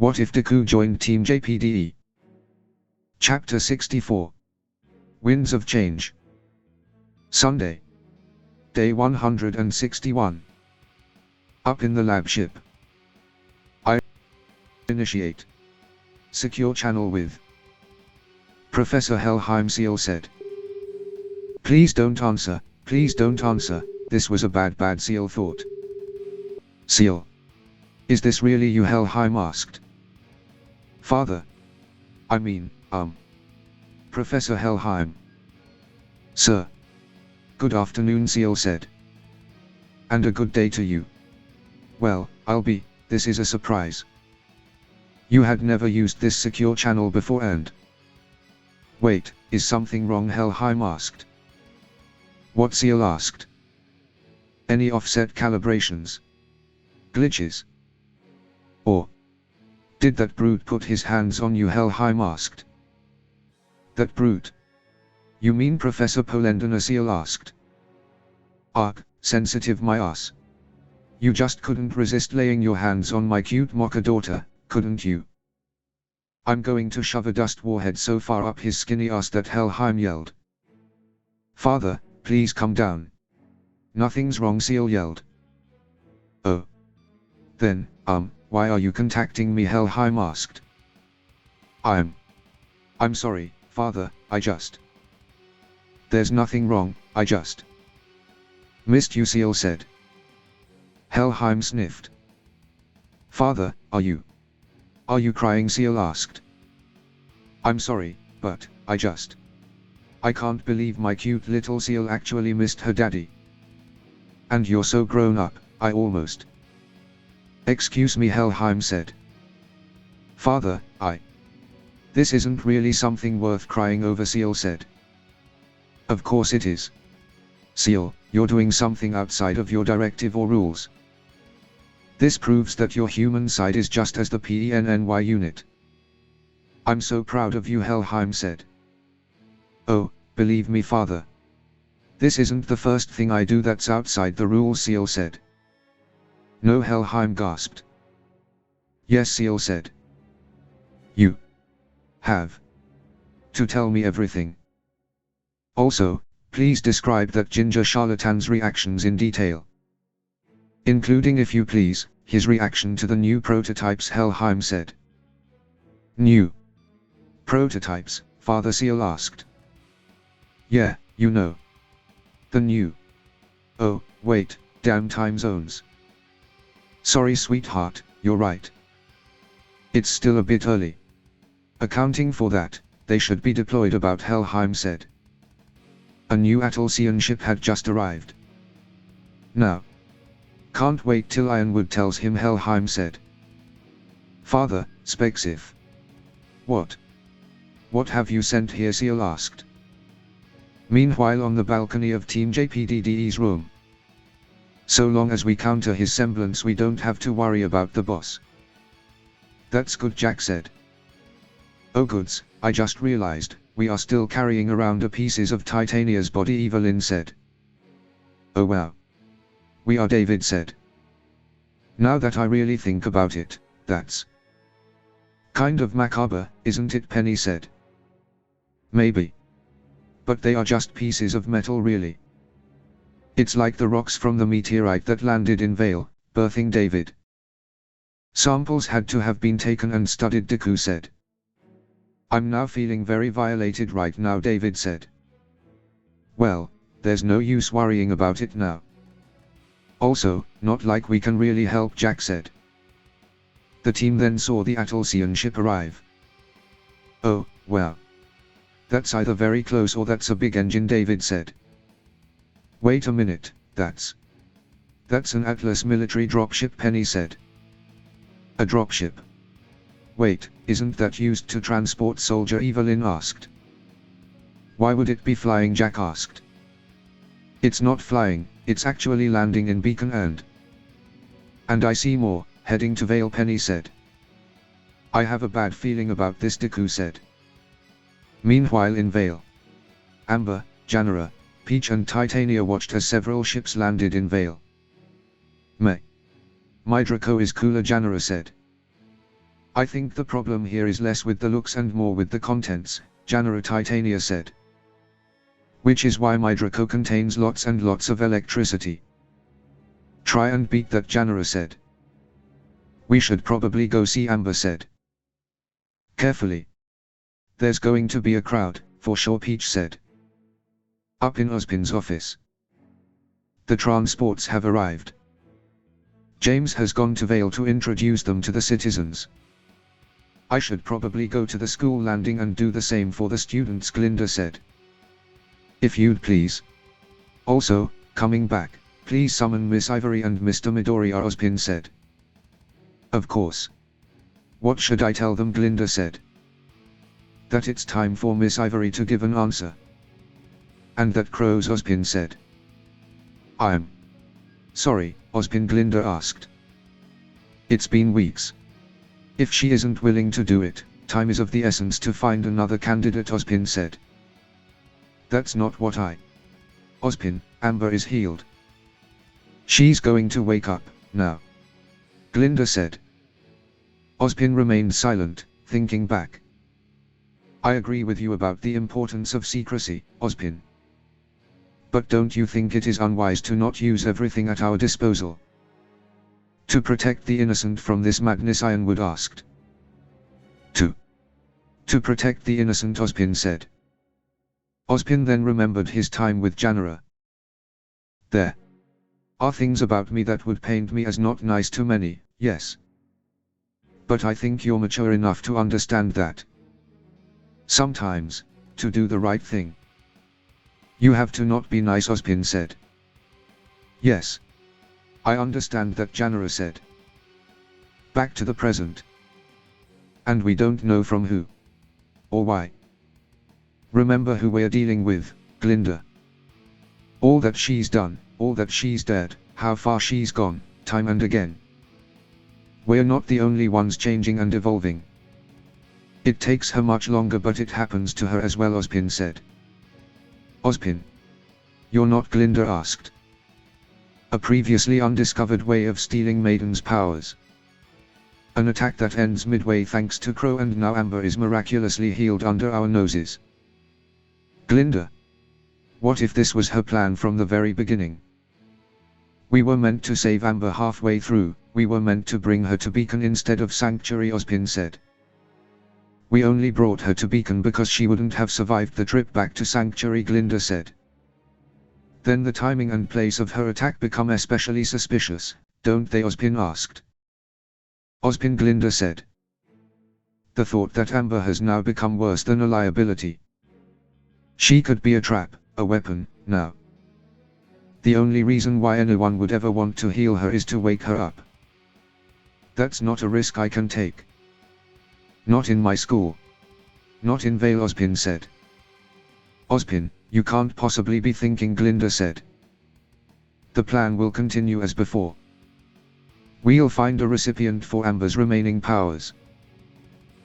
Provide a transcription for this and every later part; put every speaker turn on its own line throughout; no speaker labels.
What if Deku joined Team JPDE? Chapter 64. Winds of Change. Sunday. Day 161. Up in the lab ship. I initiate. Secure channel with. Professor Helheim Seal said. Please don't answer, please don't answer, this was a bad Seal thought. Seal. Is this really you? Helheim asked. Father. I mean, Professor Helheim. Sir. Good afternoon, Seal said. And a good day to you. Well, this is a surprise. You had never used this secure channel before and... Wait, is something wrong? Helheim asked. What? Seal asked. Any offset calibrations? Glitches? Or... Did that brute put his hands on you? Helheim asked. That brute? You mean Professor Polendina? Seal asked. Ark, sensitive my ass. You just couldn't resist laying your hands on my cute mocha daughter, couldn't you? I'm going to shove a dust warhead so far up his skinny ass that Helheim yelled. Father, please come down. Nothing's wrong, Seal yelled. Oh. Then, why are you contacting me? Helheim asked. I'm sorry, Father, There's nothing wrong, I just missed you, Seal said. Helheim sniffed. Father, are you crying? Seal asked. I'm sorry, but, I can't believe my cute little Seal actually missed her daddy. And you're so grown up, I almost... Excuse me, Helheim said. Father, This isn't really something worth crying over, Seal said. Of course it is. Seal, you're doing something outside of your directive or rules. This proves that your human side is just as the PENNY unit. I'm so proud of you, Helheim said. Oh, believe me, Father. This isn't the first thing I do that's outside the rules, Seal said. No, Helheim gasped. Yes, Seal said. You have to tell me everything. Also, please describe that ginger charlatan's reactions in detail. Including, if you please, his reaction to the new prototypes, Helheim said. New prototypes? Father Seal asked. Yeah, you know. The new... Oh, wait, damn time zones. Sorry sweetheart, you're right. It's still a bit early. Accounting for that, they should be deployed about, Helheim said. A new Atlesian ship had just arrived. Now. Can't wait till Ironwood tells him, Helheim said. Father, Spexif. What? What have you sent here? Seal asked. Meanwhile, on the balcony of Team JPDDE's room. So long as we counter his semblance, we don't have to worry about the boss. That's good, Jack said. Oh goods, I just realized, we are still carrying around a pieces of Titania's body, Evelyn said. Oh wow. We are, David said. Now that I really think about it, that's kind of macabre, isn't it? Penny said. Maybe. But they are just pieces of metal, really. It's like the rocks from the meteorite that landed in Vale, birthing David. Samples had to have been taken and studied, Deku said. I'm now feeling very violated right now, David said. Well, there's no use worrying about it now. Also, not like we can really help, Jack said. The team then saw the Atlesian ship arrive. Oh, wow. That's either very close or that's a big engine, David said. Wait a minute, that's an Atlas military dropship, Penny said. A dropship? Wait, isn't that used to transport soldier? Evelyn asked. Why would it be flying? Jack asked. It's not flying, it's actually landing in Beacon and I see more, heading to Vale, Penny said. I have a bad feeling about this, Deku said. Meanwhile in Vale, Amber, Janera, Peach and Titania watched as several ships landed in Vale. My Draco is cooler, Janera said. I think the problem here is less with the looks and more with the contents, Janera Titania said. Which is why my Draco contains lots and lots of electricity. Try and beat that, Janera said. We should probably go see, Amber said. Carefully. There's going to be a crowd, for sure, Peach said. Up in Ozpin's office. The transports have arrived. James has gone to Vale to introduce them to the citizens. I should probably go to the school landing and do the same for the students, Glinda said. If you'd please. Also, coming back, please summon Miss Ivory and Mr. Midoriya, Ozpin said. Of course. What should I tell them, Glinda said. That it's time for Miss Ivory to give an answer. And that crows, Ozpin said. I'm sorry, Ozpin, Glinda asked. It's been weeks. If she isn't willing to do it, time is of the essence to find another candidate, Ozpin said. That's not what Ozpin, Amber is healed. She's going to wake up, now. Glinda said. Ozpin remained silent, thinking back. I agree with you about the importance of secrecy, Ozpin. But don't you think it is unwise to not use everything at our disposal? To protect the innocent from this madness, Ironwood asked. To protect the innocent, Ozpin said. Ozpin then remembered his time with Janera. There are things about me that would paint me as not nice to many, yes. But I think you're mature enough to understand that. Sometimes, to do the right thing, you have to not be nice, Ozpin said. Yes. I understand that, Janera said. Back to the present. And we don't know from who. Or why. Remember who we're dealing with, Glinda. All that she's done, all that she's dared, how far she's gone, time and again. We're not the only ones changing and evolving. It takes her much longer, but it happens to her as well, Ozpin said. Ozpin. You're not, Glinda asked. A previously undiscovered way of stealing Maiden's powers. An attack that ends midway thanks to Crow, and now Amber is miraculously healed under our noses. Glinda. What if this was her plan from the very beginning? We were meant to save Amber halfway through, we were meant to bring her to Beacon instead of Sanctuary, Ozpin said. We only brought her to Beacon because she wouldn't have survived the trip back to Sanctuary, Glinda said. Then the timing and place of her attack become especially suspicious, don't they, Ozpin asked. Ozpin, Glinda said. The thought that Amber has now become worse than a liability. She could be a trap, a weapon, now. The only reason why anyone would ever want to heal her is to wake her up. That's not a risk I can take. Not in my school. Not in Vale, Ozpin said. Ozpin, you can't possibly be thinking, Glinda said. The plan will continue as before. We'll find a recipient for Amber's remaining powers.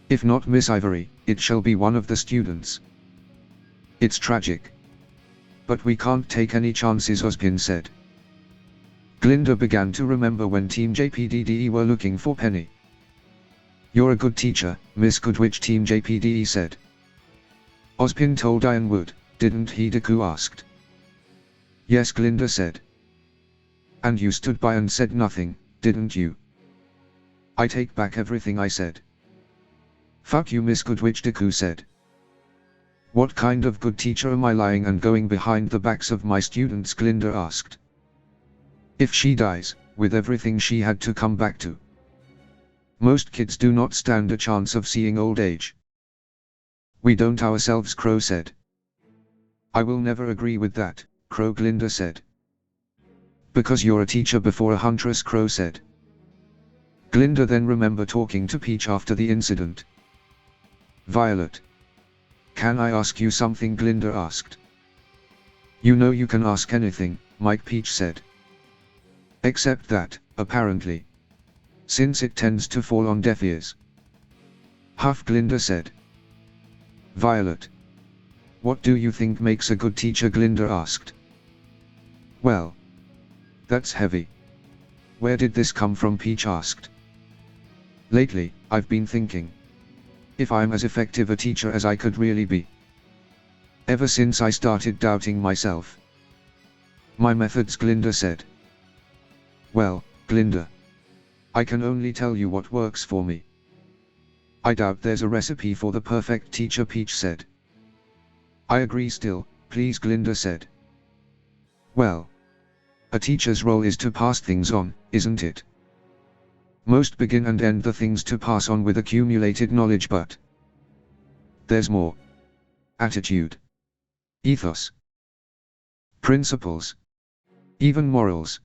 If not Miss Ivory, it shall be one of the students. It's tragic. But we can't take any chances, Ozpin said. Glinda began to remember when Team JPDE were looking for Penny. You're a good teacher, Miss Goodwitch, Team JPDE said. Ozpin told Ironwood, didn't he, Deku asked. Yes, Glinda said. And you stood by and said nothing, didn't you? I take back everything I said. Fuck you, Miss Goodwitch, Deku said. What kind of good teacher am I, lying and going behind the backs of my students, Glinda asked. If she dies, with everything she had to come back to. Most kids do not stand a chance of seeing old age. We don't ourselves, Crow said. I will never agree with that, Crow, Glinda said. Because you're a teacher before a huntress, Crow said. Glinda then remembered talking to Peach after the incident. Violet. Can I ask you something, Glinda asked. You know you can ask anything, Mike, Peach said. Except that, apparently. Since it tends to fall on deaf ears. Huff, Glinda said. Violet. What do you think makes a good teacher, Glinda asked. Well. That's heavy. Where did this come from, Peach asked. Lately, I've been thinking. If I'm as effective a teacher as I could really be. Ever since I started doubting myself. My methods, Glinda said. Well, Glinda. I can only tell you what works for me. I doubt there's a recipe for the perfect teacher, Peach said. I agree still, please, Glinda said. Well. A teacher's role is to pass things on, isn't it? Most begin and end the things to pass on with accumulated knowledge, but there's more. Attitude. Ethos. Principles. Even morals.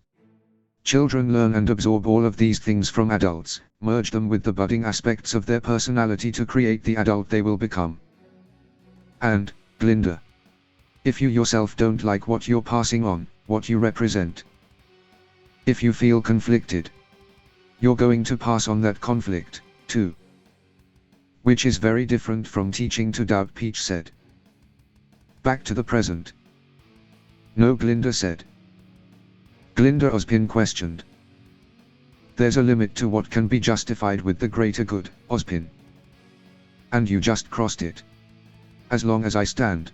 Children learn and absorb all of these things from adults, merge them with the budding aspects of their personality to create the adult they will become. And, Glinda, if you yourself don't like what you're passing on, what you represent, if you feel conflicted, you're going to pass on that conflict, too. Which is very different from teaching to doubt, Peach said. Back to the present. No, Glinda said. Glinda, Ozpin questioned. There's a limit to what can be justified with the greater good, Ozpin. And you just crossed it. As long as I stand,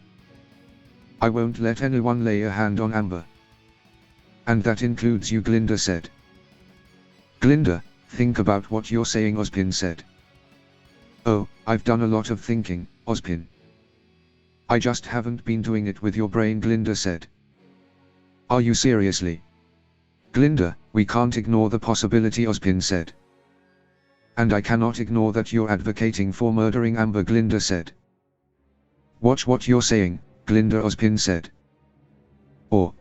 I won't let anyone lay a hand on Amber. And that includes you, Glinda said. Glinda, think about what you're saying, Ozpin said. Oh, I've done a lot of thinking, Ozpin. I just haven't been doing it with your brain, Glinda said. Are you seriously? Glinda, we can't ignore the possibility, Ozpin said. And I cannot ignore that you're advocating for murdering Amber, Glinda said. Watch what you're saying, Glinda, Ozpin said. Or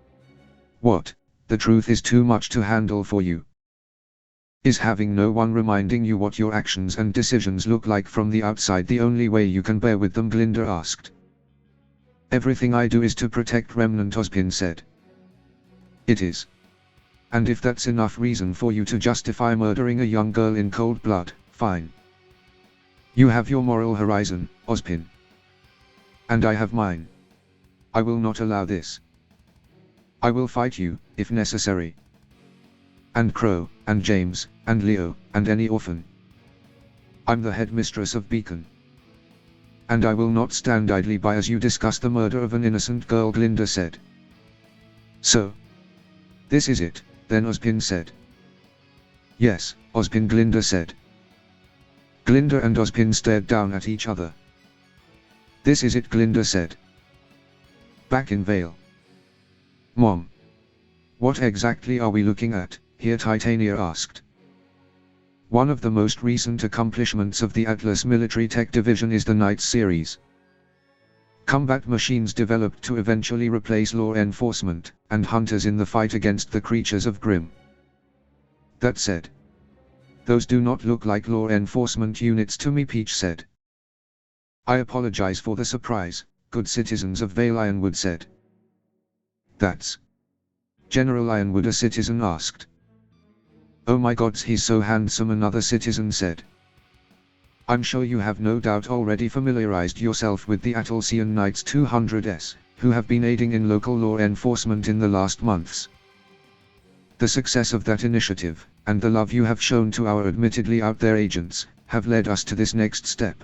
what? The truth is too much to handle for you. Is having no one reminding you what your actions and decisions look like from the outside the only way you can bear with them, Glinda asked. Everything I do is to protect Remnant, Ozpin said. It is. And if that's enough reason for you to justify murdering a young girl in cold blood, fine. You have your moral horizon, Ozpin. And I have mine. I will not allow this. I will fight you, if necessary. And Crow, and James, and Leo, and any orphan. I'm the headmistress of Beacon. And I will not stand idly by as you discuss the murder of an innocent girl, Glinda said. So. This is it, then, Ozpin said. Yes, Ozpin, Glinda said. Glinda and Ozpin stared down at each other. This is it, Glinda said. Back in Vale. Mom. What exactly are we looking at, here, Titania asked. One of the most recent accomplishments of the Atlas Military Tech Division is the Knights series. Combat machines developed to eventually replace law enforcement and hunters in the fight against the creatures of Grimm. That said, those do not look like law enforcement units to me, Peach said. I apologize for the surprise, good citizens of Vale, Ironwood said. That's General Ironwood, a citizen asked. Oh my gods, he's so handsome, another citizen said. I'm sure you have no doubt already familiarized yourself with the Atlesian Knights 200s, who have been aiding in local law enforcement in the last months. The success of that initiative, and the love you have shown to our admittedly out there agents, have led us to this next step.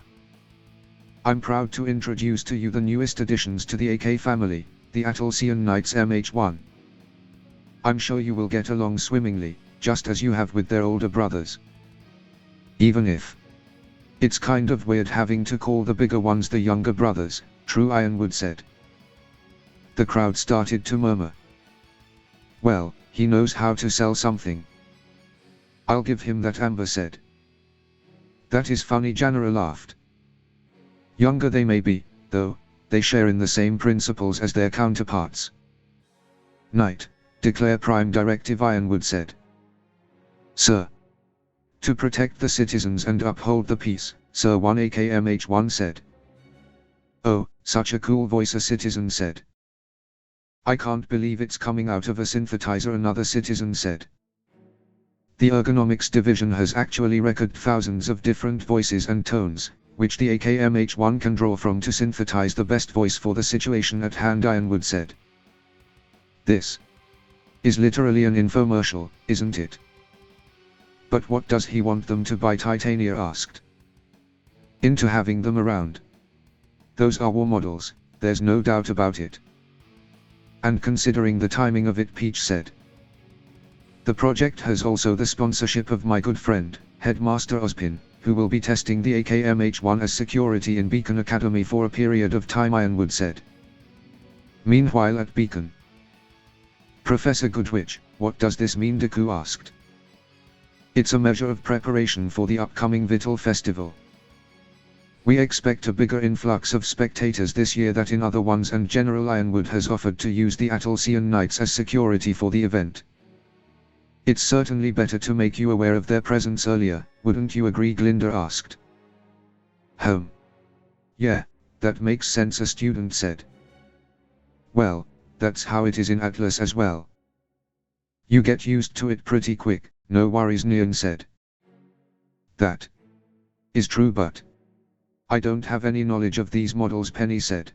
I'm proud to introduce to you the newest additions to the AK family, the Atlesian Knights MH1. I'm sure you will get along swimmingly, just as you have with their older brothers. Even if it's kind of weird having to call the bigger ones the younger brothers, True, Ironwood said. The crowd started to murmur. Well, he knows how to sell something. I'll give him that, Amber said. That is funny, Janara laughed. Younger they may be, though, they share in the same principles as their counterparts. Knight, declare Prime Directive, Ironwood said. Sir. To protect the citizens and uphold the peace, Sir 1 AKMH1 said. Oh, such a cool voice, a citizen said. I can't believe it's coming out of a synthetizer, another citizen said. The Ergonomics Division has actually recorded thousands of different voices and tones, which the AKMH1 can draw from to synthesize the best voice for the situation at hand, Ironwood said. This is literally an infomercial, isn't it? But what does he want them to buy? Titania asked. Into having them around. Those are war models, there's no doubt about it. And considering the timing of it, Peach said. The project has also the sponsorship of my good friend, Headmaster Ozpin, who will be testing the AKMH-1 as security in Beacon Academy for a period of time, Ironwood said. Meanwhile at Beacon. Professor Goodwitch, what does this mean? Deku asked. It's a measure of preparation for the upcoming Vital Festival. We expect a bigger influx of spectators this year than in other ones, and General Ironwood has offered to use the Atlesian Knights as security for the event. It's certainly better to make you aware of their presence earlier, wouldn't you agree? Glinda asked. Yeah, that makes sense, a student said. Well, that's how it is in Atlas as well. You get used to it pretty quick, no worries, Neon said. That is true, but I don't have any knowledge of these models, Penny said.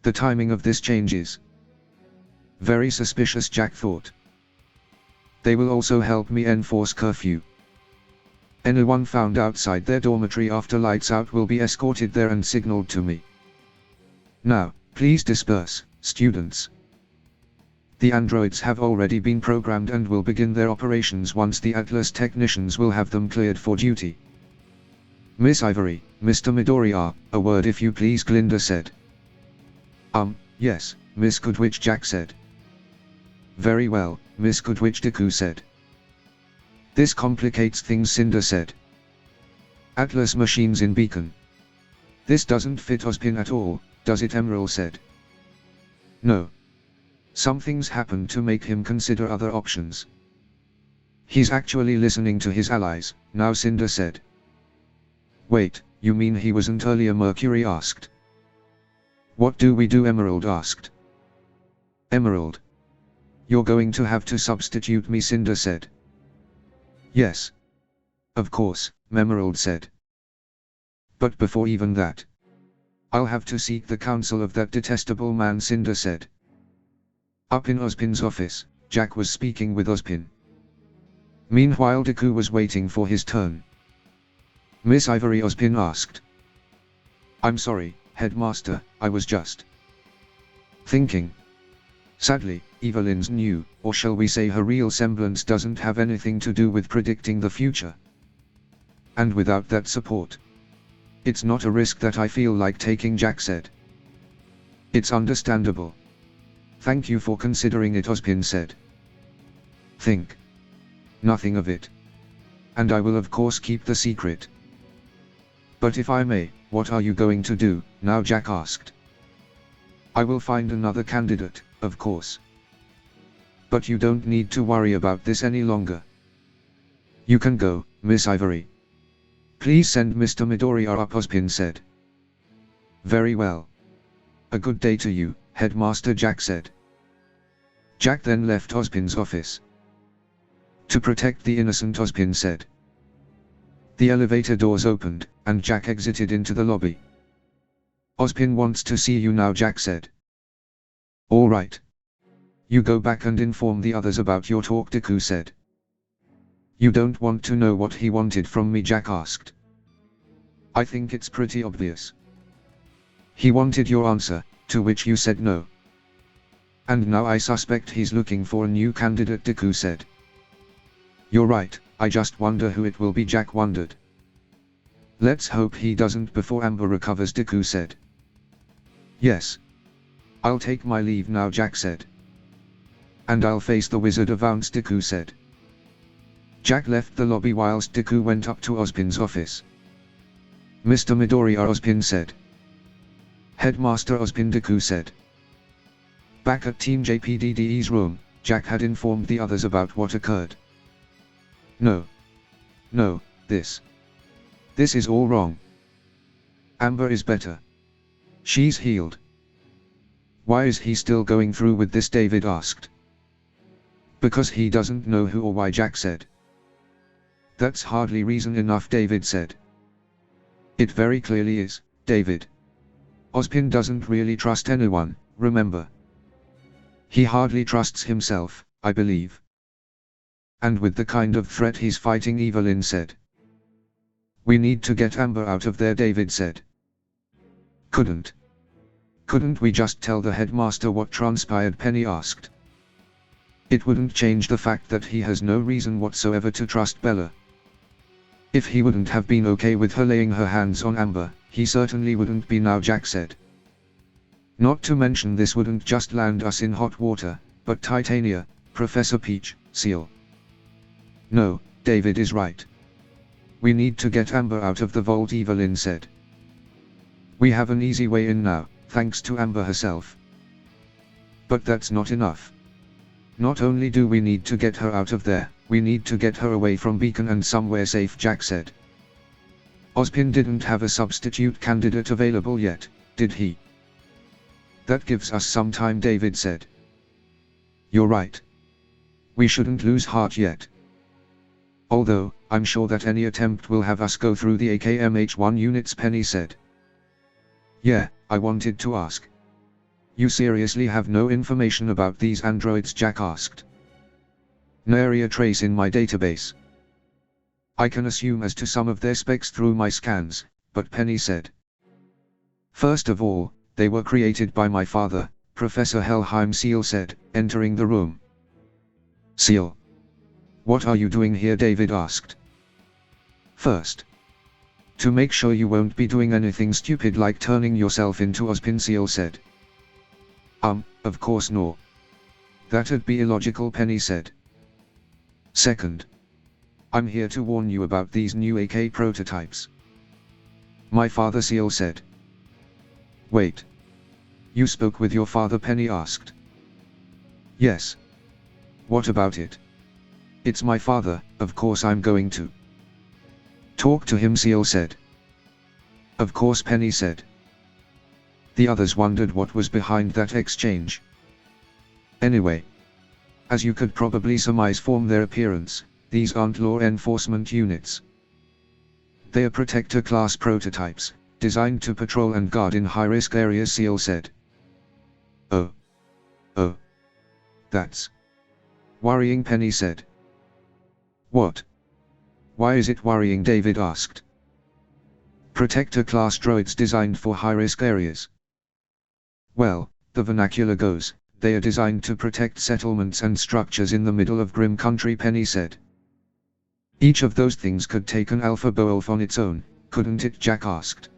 The timing of this change is very suspicious, Jack thought. They will also help me enforce curfew. Anyone found outside their dormitory after lights out will be escorted there and signaled to me. Now, please disperse, students. The androids have already been programmed and will begin their operations once the Atlas technicians will have them cleared for duty. Miss Ivory, Mr. Midoriya, a word if you please, Glinda said. Yes, Miss Goodwitch, Jack said. Very well, Miss Goodwitch, Deku said. This complicates things, Cinder said. Atlas machines in Beacon. This doesn't fit Ozpin at all, does it? Emerald said. No. Something's happened to make him consider other options. He's actually listening to his allies, now, Cinder said. Wait, you mean he wasn't earlier? Mercury asked. What do we do? Emerald asked. Emerald. You're going to have to substitute me, Cinder said. Yes. Of course, Emerald said. But before even that, I'll have to seek the counsel of that detestable man, Cinder said. Up in Ozpin's office, Jack was speaking with Ozpin. Meanwhile, Deku was waiting for his turn. Miss Ivory, Ozpin asked. I'm sorry, Headmaster, I was just thinking. Sadly, Evelyn's new, or shall we say her real semblance, doesn't have anything to do with predicting the future. And without that support, it's not a risk that I feel like taking, Jack said. It's understandable. Thank you for considering it, Ozpin said. Think nothing of it. And I will of course keep the secret. But if I may, what are you going to do now? Jack asked. I will find another candidate, of course. But you don't need to worry about this any longer. You can go, Miss Ivory. Please send Mr. Midoriya up, Ozpin said. Very well. A good day to you, Headmaster, Jack said. Jack then left Ozpin's office. To protect the innocent, Ozpin said. The elevator doors opened, and Jack exited into the lobby. Ozpin wants to see you now, Jack said. All right. You go back and inform the others about your talk, Deku said. You don't want to know what he wanted from me? Jack asked. I think it's pretty obvious. He wanted your answer, to which you said no. And now I suspect he's looking for a new candidate, Deku said. You're right, I just wonder who it will be, Jack wondered. Let's hope he doesn't before Amber recovers, Deku said. Yes. I'll take my leave now, Jack said. And I'll face the Wizard of Ounce, Deku said. Jack left the lobby whilst Deku went up to Ozpin's office. Mr. Midoriya, Ozpin said. Headmaster Ozpin, Deku said. Back at Team JPDDE's room, Jack had informed the others about what occurred. No, this is all wrong. Amber is better. She's healed. Why is he still going through with this? David asked. Because he doesn't know who or why, Jack said. That's hardly reason enough, David said. It very clearly is, David. Ozpin doesn't really trust anyone, remember. He hardly trusts himself, I believe. And with the kind of threat he's fighting, Evelyn said. We need to get Amber out of there, David said. Couldn't we just tell the headmaster what transpired, Penny asked. It wouldn't change the fact that he has no reason whatsoever to trust Bella. If he wouldn't have been okay with her laying her hands on Amber, he certainly wouldn't be now, Jack said. Not to mention this wouldn't just land us in hot water, but Titania, Professor Peach, Seal. No, David is right. We need to get Amber out of the vault, Evelyn said. We have an easy way in now, thanks to Amber herself. But that's not enough. Not only do we need to get her out of there, we need to get her away from Beacon and somewhere safe, Jack said. Ozpin didn't have a substitute candidate available yet, did he? That gives us some time, David said. You're right. We shouldn't lose heart yet. Although, I'm sure that any attempt will have us go through the AKMH1 units, Penny said. Yeah, I wanted to ask. You seriously have no information about these androids, Jack asked. Nary a trace in my database. I can assume as to some of their specs through my scans, but Penny said. First of all, they were created by my father, Professor Helheim, Seal said, entering the room. Seal. What are you doing here, David asked. First. To make sure you won't be doing anything stupid like turning yourself into Ozpin, Seal said. Of course no. That'd be illogical, Penny said. Second. I'm here to warn you about these new AK prototypes. My father, Seal said. Wait. You spoke with your father, Penny asked. Yes. What about it? It's my father, of course I'm going to talk to him, Seal said. Of course, Penny said. The others wondered what was behind that exchange. Anyway, as you could probably surmise from their appearance, these aren't law enforcement units. They are Protector-class prototypes, designed to patrol and guard in high-risk areas, Seal said. Oh. That's worrying, Penny said. What? Why is it worrying, David asked. Protector-class droids designed for high-risk areas. Well, the vernacular goes, they are designed to protect settlements and structures in the middle of grim country, Penny said. Each of those things could take an Alpha Beowulf on its own, couldn't it, Jack asked.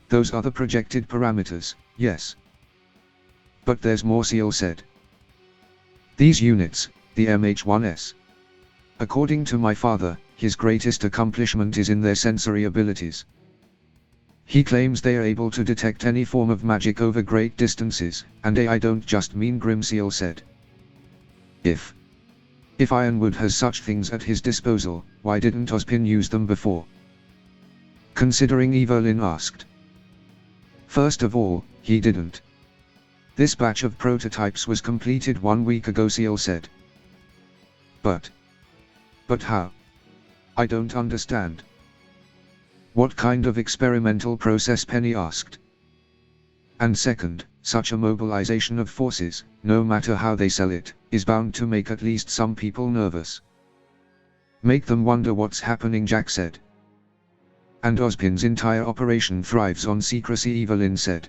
Those are the projected parameters, yes. But there's more, Seal said. These units, the MH-1S. According to my father, his greatest accomplishment is in their sensory abilities. He claims they are able to detect any form of magic over great distances, and I don't just mean grim, Seal said. If Ironwood has such things at his disposal, why didn't Ozpin use them before? Considering, Evelyn asked. First of all, he didn't. This batch of prototypes was completed 1 week ago, Seal said. But how? I don't understand. What kind of experimental process, Penny asked. And second, such a mobilization of forces, no matter how they sell it, is bound to make at least some people nervous. Make them wonder what's happening, Jack said. And Ozpin's entire operation thrives on secrecy, Evelyn said.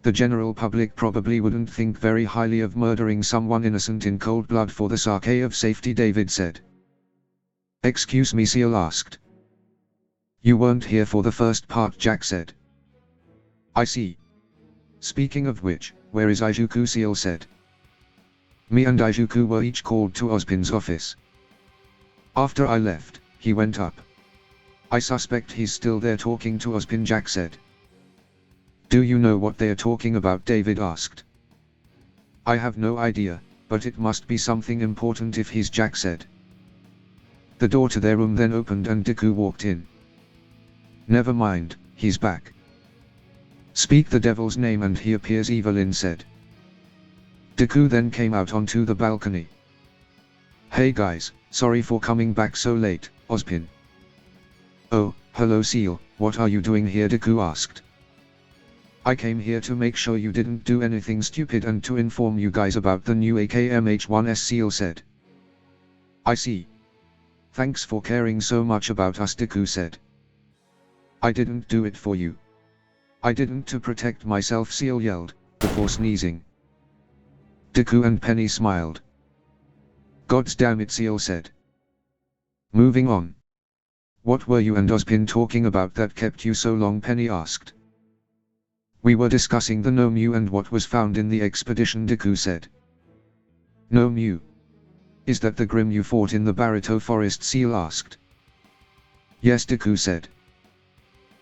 The general public probably wouldn't think very highly of murdering someone innocent in cold blood for the sake of safety, David said. Excuse me, Seal asked. You weren't here for the first part, Jack said. I see. Speaking of which, where is Ijuku, Seal said. Me and Ijuku were each called to Ozpin's office. After I left, he went up. I suspect he's still there talking to Ozpin, Jack said. Do you know what they are talking about, David asked. I have no idea, but it must be something important if he's, Jack said. The door to their room then opened and Deku walked in. Never mind, he's back. Speak the devil's name and he appears, Evelyn said. Deku then came out onto the balcony. Hey guys, sorry for coming back so late, Ozpin. Oh, hello Seal, what are you doing here, Deku asked. I came here to make sure you didn't do anything stupid and to inform you guys about the new AKMH-1S, Seal said. I see. Thanks for caring so much about us, Deku said. I didn't do it for you. I didn't to protect myself, Seal yelled, before sneezing. Deku and Penny smiled. Gods damn it, Seal said. Moving on. What were you and Ozpin talking about that kept you so long? Penny asked. We were discussing the Nomu and what was found in the expedition, Deku said. Nomu? Is that the Grim you fought in the Barito forest? Seal asked. Yes, Deku said.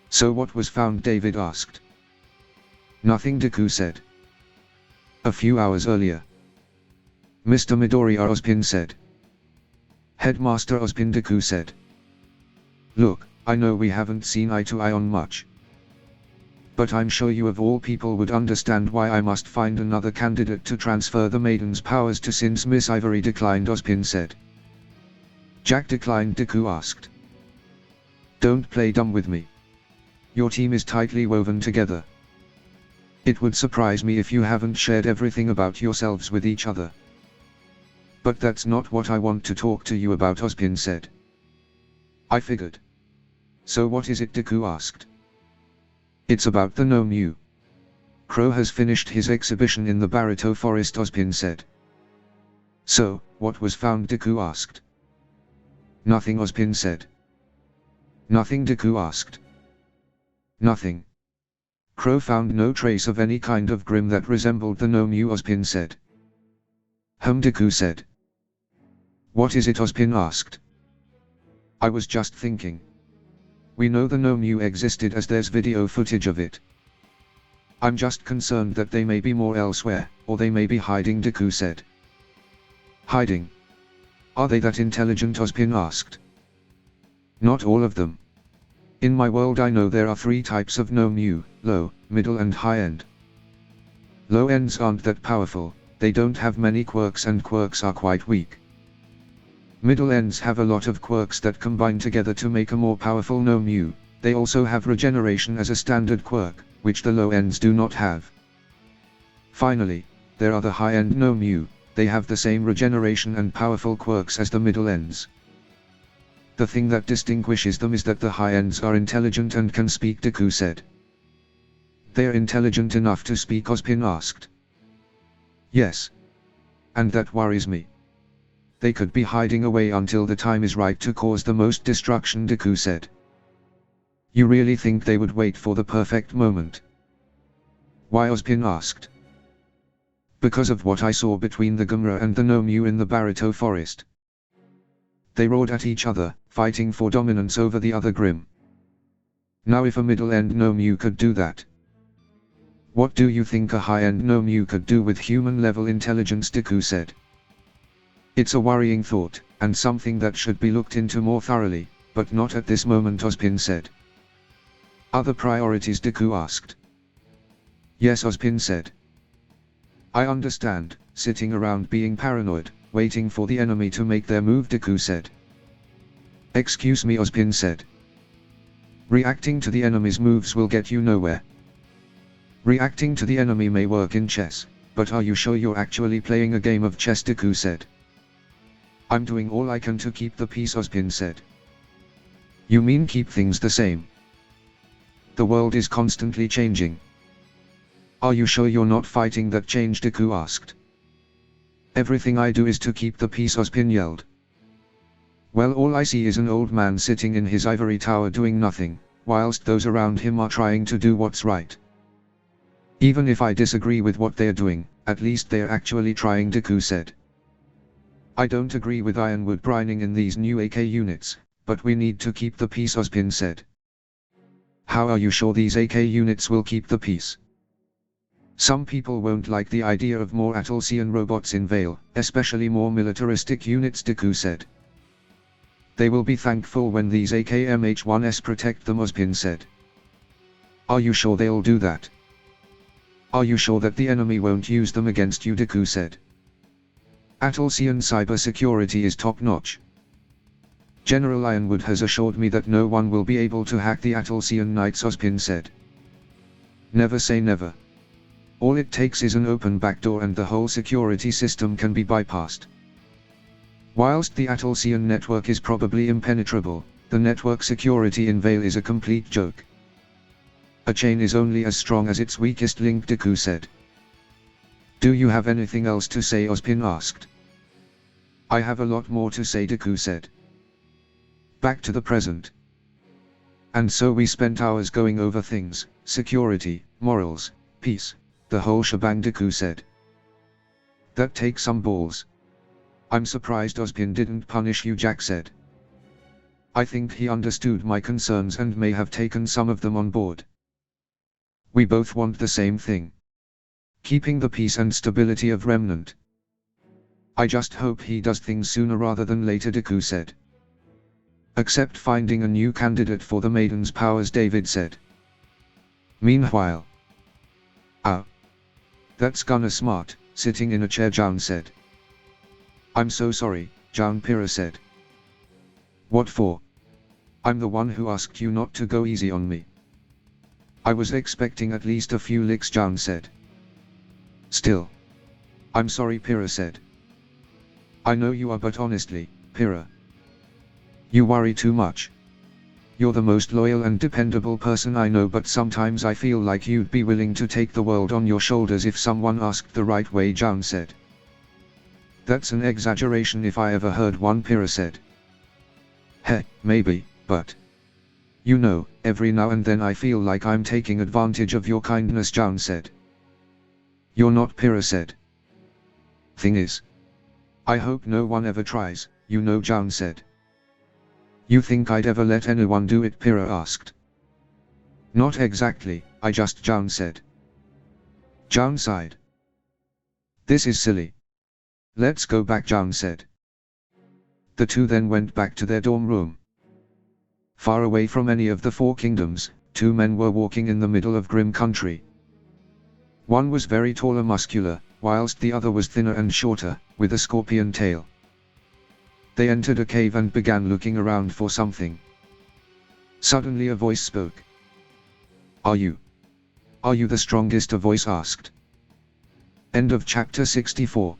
So what was found? David asked. Nothing, Deku said. A few hours earlier. Mr. Midoriya, Ozpin said. Headmaster Ozpin, Deku said. Look, I know we haven't seen eye to eye on much. But I'm sure you of all people would understand why I must find another candidate to transfer the maiden's powers to since Miss Ivory declined, Ozpin said. Jack declined, Deku asked. Don't play dumb with me. Your team is tightly woven together. It would surprise me if you haven't shared everything about yourselves with each other. But that's not what I want to talk to you about, Ozpin said. I figured. So what is it? Deku asked. It's about the Nomu. Crow has finished his exhibition in the Barito forest, Ozpin said. So, what was found? Deku asked. Nothing, Ozpin said. Nothing? Deku asked. Nothing. Crow found no trace of any kind of Grim that resembled the Nomu, Ozpin said. Deku said. What is it? Ozpin asked. I was just thinking. We know the Nomu existed as there's video footage of it. I'm just concerned that they may be more elsewhere, or they may be hiding, Deku said. Hiding? Are they that intelligent? Ozpin asked. Not all of them. In my world I know there are 3 types of Nomu, low, middle and high end. Low ends aren't that powerful, they don't have many quirks and quirks are quite weak. Middle ends have a lot of quirks that combine together to make a more powerful Nomu. They also have regeneration as a standard quirk, which the low ends do not have. Finally, there are the high-end Nomu. They have the same regeneration and powerful quirks as the middle ends. The thing that distinguishes them is that the high ends are intelligent and can speak, Deku said. They're intelligent enough to speak? Ozpin asked. Yes. And that worries me. They could be hiding away until the time is right to cause the most destruction, Deku said. You really think they would wait for the perfect moment? Why? Ozpin asked. Because of what I saw between the Gumra and the Nomu in the Barito forest. They roared at each other, fighting for dominance over the other Grim. Now if a middle-end Nomu could do that, what do you think a high-end Nomu could do with human-level intelligence? Deku said. It's a worrying thought, and something that should be looked into more thoroughly, but not at this moment, Ozpin said. Other priorities? Deku asked. Yes, Ozpin said. I understand, sitting around being paranoid, waiting for the enemy to make their move, Deku said. Excuse me, Ozpin said. Reacting to the enemy's moves will get you nowhere. Reacting to the enemy may work in chess, but are you sure you're actually playing a game of chess? Deku said. I'm doing all I can to keep the peace, Ozpin said. You mean keep things the same? The world is constantly changing. Are you sure you're not fighting that change? Deku asked. Everything I do is to keep the peace, Ozpin yelled. Well, all I see is an old man sitting in his ivory tower doing nothing, whilst those around him are trying to do what's right. Even if I disagree with what they're doing, at least they're actually trying, Deku said. I don't agree with Ironwood brining in these new AK units, but we need to keep the peace, Ozpin said. How are you sure these AK units will keep the peace? Some people won't like the idea of more Atlesian robots in Vale, especially more militaristic units, Deku said. They will be thankful when these AKMH-1s protect them, Ozpin said. Are you sure they'll do that? Are you sure that the enemy won't use them against you? Deku said. Atlesian cybersecurity is top-notch. General Ironwood has assured me that no one will be able to hack the Atlesian Knights, Ozpin said. Never say never. All it takes is an open backdoor and the whole security system can be bypassed. Whilst the Atlesian network is probably impenetrable, the network security in Vale is a complete joke. A chain is only as strong as its weakest link, Deku said. Do you have anything else to say? Ozpin asked. I have a lot more to say, Deku said. Back to the present. And so we spent hours going over things, security, morals, peace, the whole shebang, Deku said. That takes some balls. I'm surprised Ozpin didn't punish you, Jack said. I think he understood my concerns and may have taken some of them on board. We both want the same thing. Keeping the peace and stability of Remnant. I just hope he does things sooner rather than later, Deku said. Except finding a new candidate for the Maiden's powers, David said. Meanwhile. Ah. That's gonna smart, sitting in a chair, John said. I'm so sorry, John, Pyrrha said. What for? I'm the one who asked you not to go easy on me. I was expecting at least a few licks, John said. Still. I'm sorry, Pyrrha said. I know you are, but honestly, Pyrrha. You worry too much. You're the most loyal and dependable person I know, but sometimes I feel like you'd be willing to take the world on your shoulders if someone asked the right way, John said. That's an exaggeration if I ever heard one, Pyrrha said. Heh, maybe, but... You know, every now and then I feel like I'm taking advantage of your kindness, John said. You're not, Pyrrha said. Thing is. I hope no one ever tries, you know, John said. You think I'd ever let anyone do it, Pyrrha asked. Not exactly, John said. John sighed. This is silly. Let's go back, John said. The two then went back to their dorm room. Far away from any of the four kingdoms, two men were walking in the middle of grim country. One was very tall and muscular, whilst the other was thinner and shorter, with a scorpion tail. They entered a cave and began looking around for something. Suddenly a voice spoke. Are you the strongest? A voice asked. End of chapter 64.